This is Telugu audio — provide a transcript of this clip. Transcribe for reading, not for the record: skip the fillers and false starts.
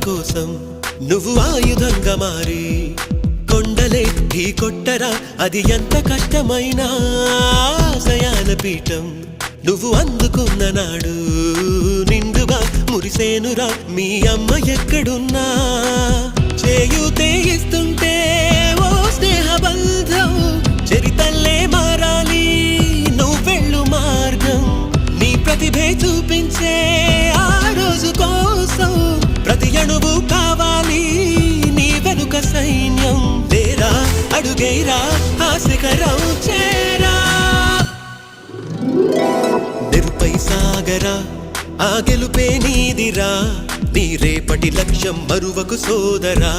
కోసం నువ్వు ఆయుధంగా మారి కొండలే ఢీ కొట్టరా, అది ఎంత కష్టమైనా ఆశయాల పీఠం నువ్వు అందుకున్న నాడు నిండుగా మురిసేనురా మీ అమ్మ ఎక్కడున్నా. చేయూతే ఇస్తుంటే ఓ స్నేహ బంధం చరితల్లే మారాలి నువ్వెళ్ళు మార్గం. నీ ప్రతిభే చూపించే ఆ రోజు కోసం ప్రతి అణువు కావాలి నీ వెనుక సైన్యం. లేరా అడుగేరా ఆ శిఖరం చేరా, నిరుపై సాగరా ఆ గెలుపే నీదిరా, నీ రేపటి లక్ష్యం మరువకు సోదరా.